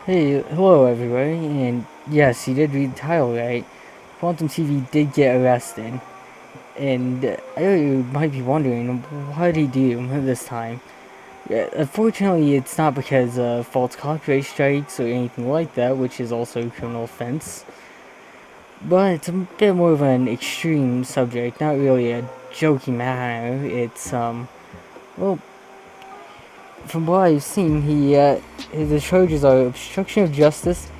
Hey, hello everybody, and yes, you did read the title right. Quantum TV did get arrested, and I know you might be wondering, what did he do this time? Yeah, unfortunately, it's not because of false copyright strikes or anything like that, which is also a criminal offense, but it's a bit more of an extreme subject, not really a joking matter. Well, from what I've seen, his charges are obstruction of justice,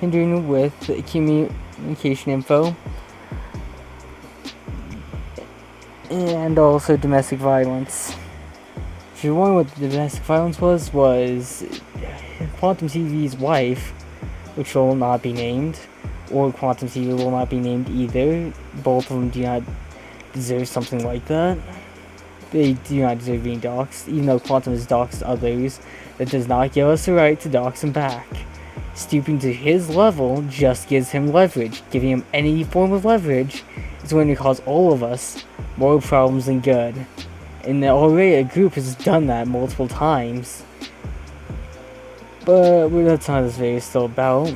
hindering with communication info, and also domestic violence. If you're wondering what the domestic violence was Quantum TV's wife, which will not be named, or Quantum TV will not be named either. Both of them do not deserve something like that. They do not deserve being doxxed, even though Quantum has doxed others. That does not give us the right to dox him back. Stooping to his level just gives him leverage. Giving him any form of leverage is going to cause all of us more problems than good. And already a group has done that multiple times. But that's not what this video is still about.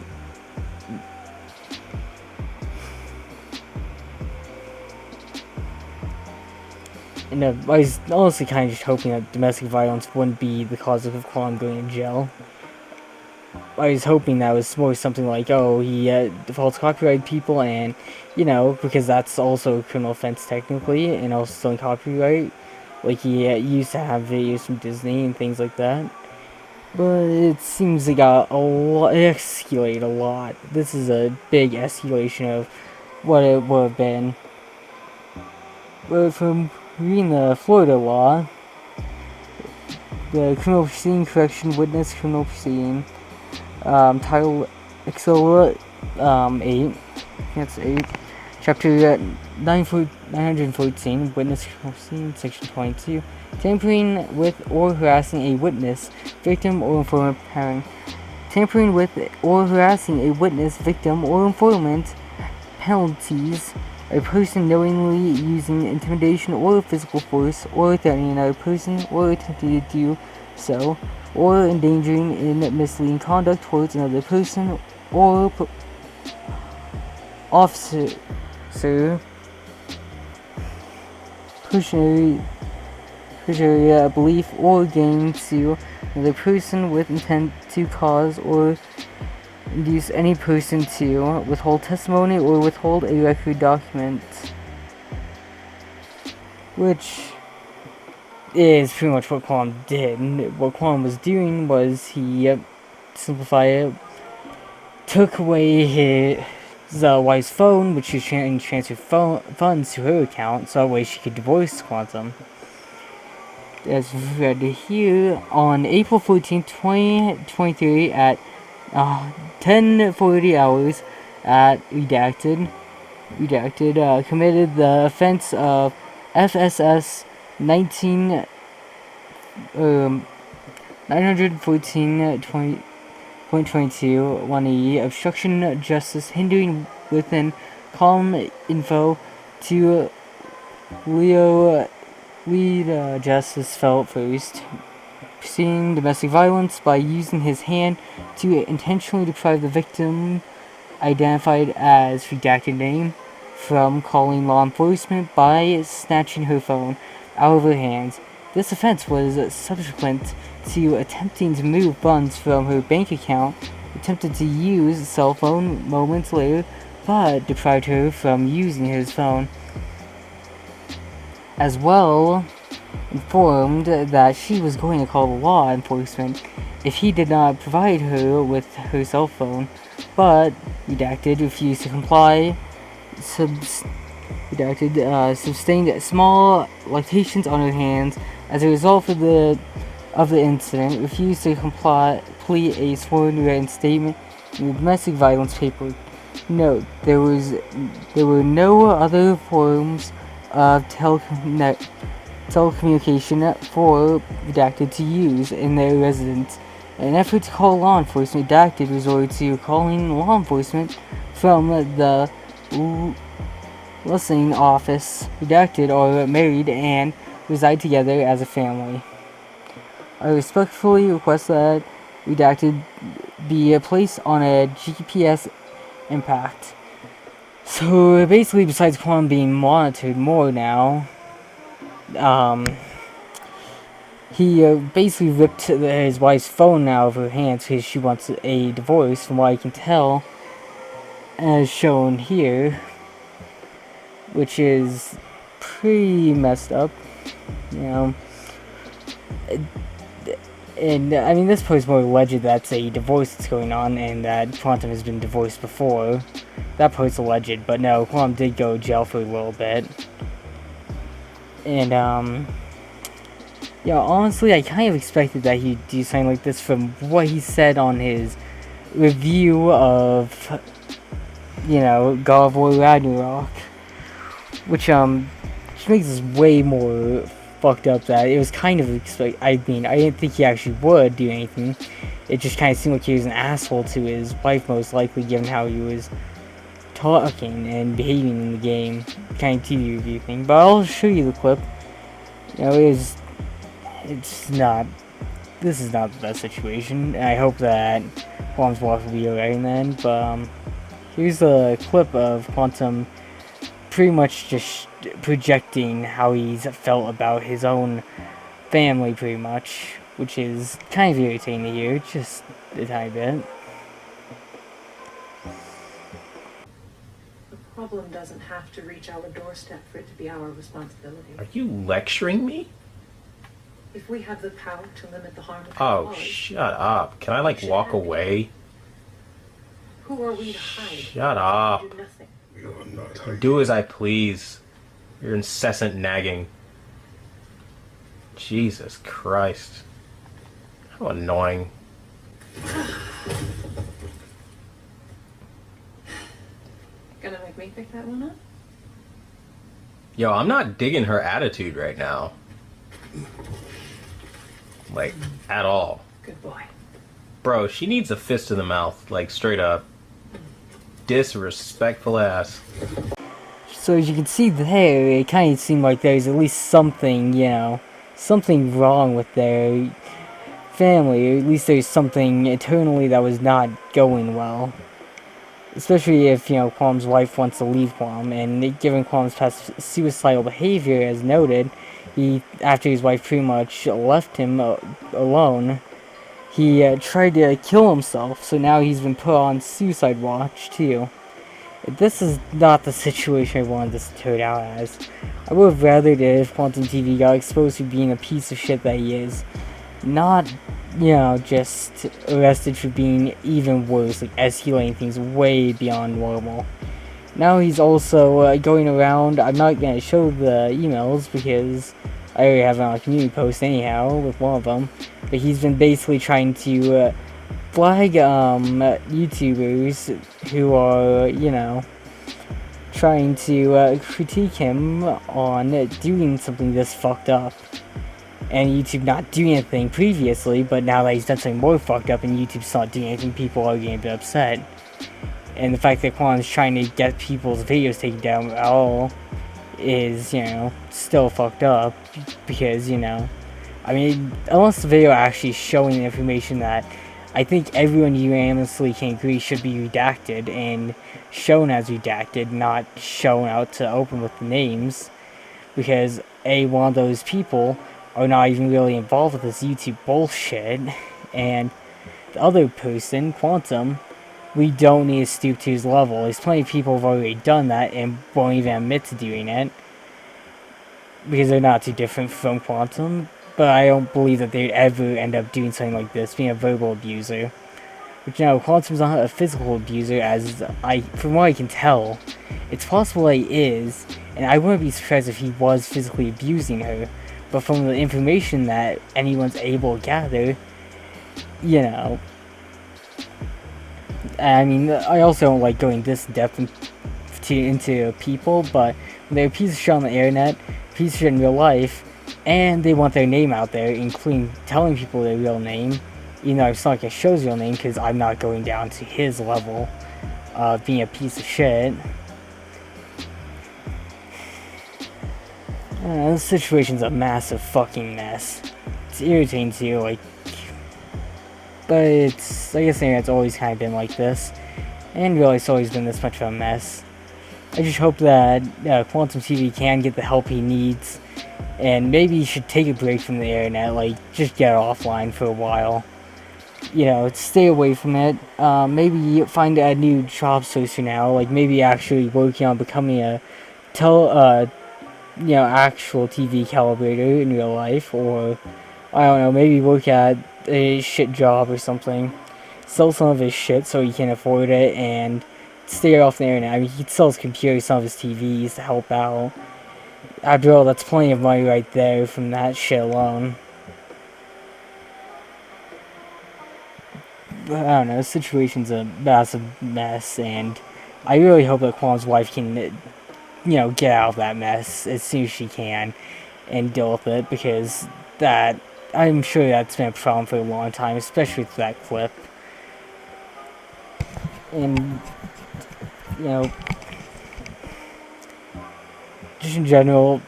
And I was honestly kind of just hoping that domestic violence wouldn't be the cause of Kwon going to jail. I was hoping that was more something like, oh, he false copyright people, and because that's also a criminal offense technically, and also stealing copyright. Like he used to have videos from Disney and things like that. But it seems it got it escalated a lot. This is a big escalation of what it would have been. But from reading the Florida law, the criminal proceeding correction witness criminal proceeding, Title XO 8, that's 8, Chapter 914, Witness criminal proceeding, Section 22, tampering with or harassing a witness, victim, or informant parent. Tampering with or harassing a witness, victim, or informant penalties: a person knowingly using intimidation or physical force, or threatening another person, or attempting to do so, or endangering in misleading conduct towards another person or officer, pushing a belief or gain to another person with intent to cause or induce any person to withhold testimony or withhold a record document, which is pretty much what Kwon did. What Kwon was doing was he, to simplify it, took away his wife's phone, which she was trying to transfer funds to her account, so that way she could divorce Quantum. As read here, on April 14, 2023 at 10:40 hours at Redacted, committed the offense of FSS 914.22 1E, obstruction of justice, hindering within column info to lead justice felt first. Proceeding domestic violence by using his hand to intentionally deprive the victim, identified as redacted name, from calling law enforcement by snatching her phone out of her hands. This offense was subsequent to attempting to move funds from her bank account, attempted to use a cell phone moments later, but deprived her from using his phone. As well, informed that she was going to call law enforcement if he did not provide her with her cell phone, but Redacted refused to comply. Sustained small lacerations on her hands as a result of the incident, refused to complete a sworn written statement in the domestic violence paperwork. Note, there were no other forms of telecommunication for Redacted to use in their residence. In an effort to call law enforcement, Redacted resorted to calling law enforcement from the listening office. Redacted are married and reside together as a family. I respectfully request that redacted, be placed on a GPS impact. So basically, besides Quantum being monitored more now, he basically ripped his wife's phone out of her hands because she wants a divorce, from what I can tell, as shown here, which is pretty messed up, you know. And I mean, this part's more alleged that's a divorce that's going on, and that Quantum has been divorced before. That part's alleged, but no, Quantum did go to jail for a little bit. And yeah, honestly, I kind of expected that he'd do something like this from what he said on his review of, you know, God of War Ragnarok, which makes this way more fucked up. That it was kind of I mean, I didn't think he actually would do anything. It just kind of seemed like he was an asshole to his wife, most likely, given how he was talking and behaving in the game. Kind of TV review thing. But I'll show you the clip. You know, it's not. This is not the best situation. I hope that Quantum's wife will be alright then. But here's a clip of Quantum pretty much just projecting how he's felt about his own family, pretty much, which is kind of irritating to hear, just a tiny bit. The problem doesn't have to reach our doorstep for it to be our responsibility. Are you lecturing me? If we have the power to limit the harm of Oh, shut up. Can I, like, walk away? Who are we to hide? Shut up. Do nothing. Do as I please. Your incessant nagging. Jesus Christ. How annoying. Gonna make me pick that one up? Yo, I'm not digging her attitude right now. Like, at all. Good boy. Bro, she needs a fist in the mouth, like, straight up. Disrespectful ass. So as you can see there, it kind of seemed like there's at least something, you know, something wrong with their family, or at least there's something internally that was not going well. Especially if, you know, Qualm's wife wants to leave Qualm, and given Qualm's past suicidal behavior, as noted, after his wife pretty much left him alone, he tried to kill himself, so now he's been put on suicide watch, too. This is not the situation I wanted this to turn out as. I would have rather that if Quantum TV got exposed to being a piece of shit that he is, not, you know, just arrested for being even worse, like escalating things way beyond normal. Now he's also going around. I'm not going to show the emails because I already have it on a community post anyhow with one of them, but he's been basically trying to flag YouTubers who are, you know, trying to critique him on doing something this fucked up. And YouTube not doing anything previously, but now that he's done something more fucked up and YouTube's not doing anything, people are getting a bit upset. And the fact that Quan's trying to get people's videos taken down at all is, you know, still fucked up. Because, you know, I mean, unless the video actually showing the information that I think everyone unanimously can agree should be redacted and shown as redacted, not shown out to open with the names. Because, one of those people are not even really involved with this YouTube bullshit, and the other person, Quantum, we don't need to stoop to his level. There's plenty of people who've already done that and won't even admit to doing it, because they're not too different from Quantum, but I don't believe that they'd ever end up doing something like this, being a verbal abuser. But, you know, Quantum's not a physical abuser, as from what I can tell. It's possible that he is, and I wouldn't be surprised if he was physically abusing her. But from the information that anyone's able to gather, you know, I mean, I also don't like going this depth into people, but when they're a piece of shit on the internet, piece of shit in real life, and they want their name out there, including telling people their real name, even though it's not like it shows real name, because I'm not going down to his level of being a piece of shit. This situation's a massive fucking mess. It's irritating too, like, But it's, I guess the internet's always kind of been like this, and really it's always been this much of a mess. I just hope that Quantum TV can get the help he needs, and maybe he should take a break from the internet, like just get offline for a while. You know, stay away from it. Maybe find a new job source for now, like maybe actually working on becoming a actual TV calibrator in real life, or I don't know, maybe work at a shit job or something. Sell some of his shit so he can afford it and stay off the internet. I mean, he sells computers, some of his TVs to help out. After all, that's plenty of money right there from that shit alone. But I don't know, the situation's a massive mess, and I really hope that Quan's wife can, get out of that mess as soon as she can and deal with it, because that, I'm sure that's been a problem for a long time, especially with that clip. And, just in general,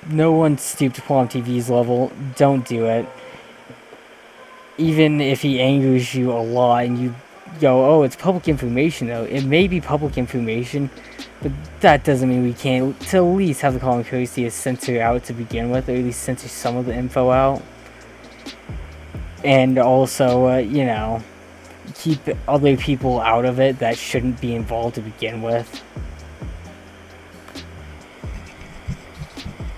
no one stoop to Quantum TV's level. Don't do it. Even if he angers you a lot and you go, oh, it's public information though. It may be public information, but that doesn't mean we can't to at least have the common courtesy to censor out to begin with, or at least censor some of the info out. And also, keep other people out of it that shouldn't be involved to begin with.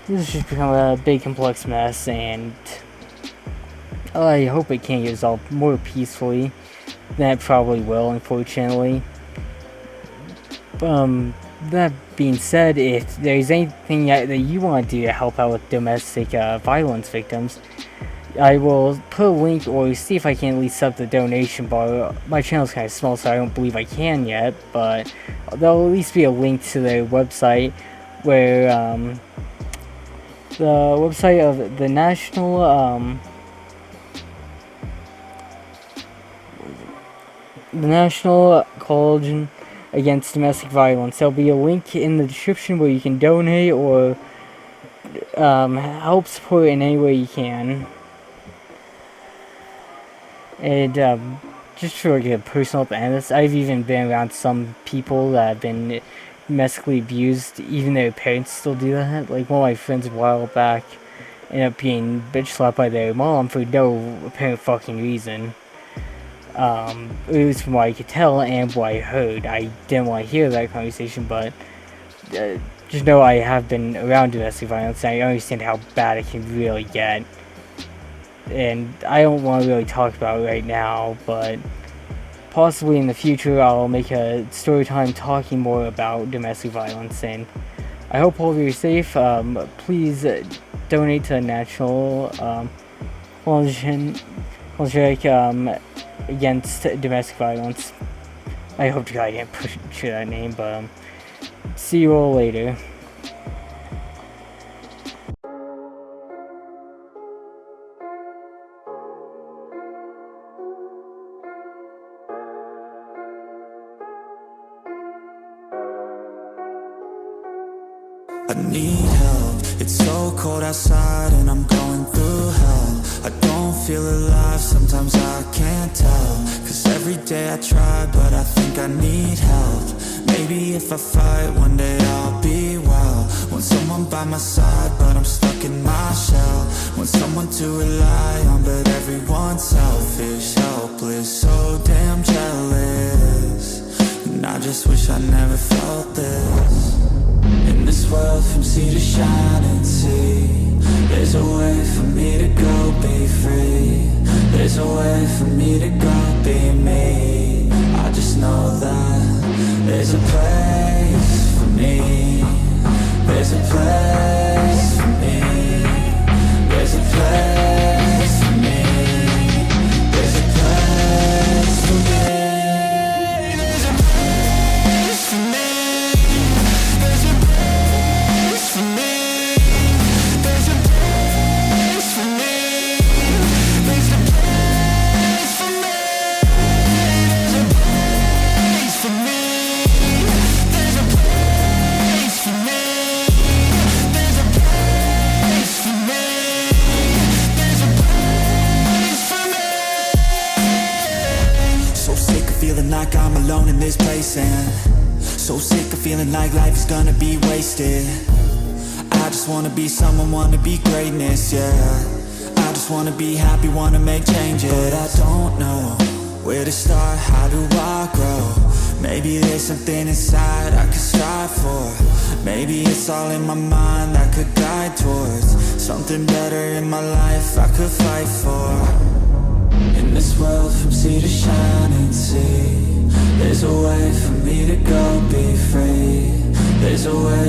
This has just become a big complex mess, and I hope it can get resolved more peacefully than it probably will, unfortunately. That being said, if there's anything that you want to do to help out with domestic violence victims, I will put a link or see if I can at least set up the donation bar. My channel's kind of small, so I don't believe I can yet, but there'll at least be a link to their website where the website of the National Coalition Against Domestic Violence. There'll be a link in the description where you can donate or help support in any way you can. And just for like a personal to end this, I've even been around some people that have been domestically abused, even their parents still do that. Like one of my friends a while back ended up being bitch slapped by their mom for no apparent fucking reason. It was from what I could tell and what I heard. I didn't want to hear that conversation, but just know I have been around domestic violence, and I understand how bad it can really get. And I don't want to really talk about it right now, but possibly in the future I'll make a story time talking more about domestic violence, and I hope all of you are safe. Please donate to the National Coalition Against Domestic Violence. I hope to God I didn't butcher that name, but see you all later. I need help, it's so cold outside and I'm going through hell. I don't feel alive, sometimes I can't tell, cause every day I try but I think I need help. Maybe if I fight one day I'll be well. Want someone by my side but I'm stuck in my shell. Want someone to rely on but everyone's selfish, helpless, so damn jealous. And I just wish I never felt this. In this world from sea to shining sea, there's a way for me to go be free. There's a way for me to go be me. I just know that there's a place for me. There's a place for me. There's a place for me. There's a place for me. There's a place for me. For me, there's a place for me. like I'm alone in this place, and so sick of feeling like life is gonna be wasted. I just wanna be someone, wanna be greatness, yeah. I just wanna be happy, wanna make changes. But I don't know where to start, how do I grow? Maybe there's something inside I could strive for. Maybe it's all in my mind that could guide towards something better in my life I could fight for. In this world from sea to shining sea, there's a way for me to go be free. There's a way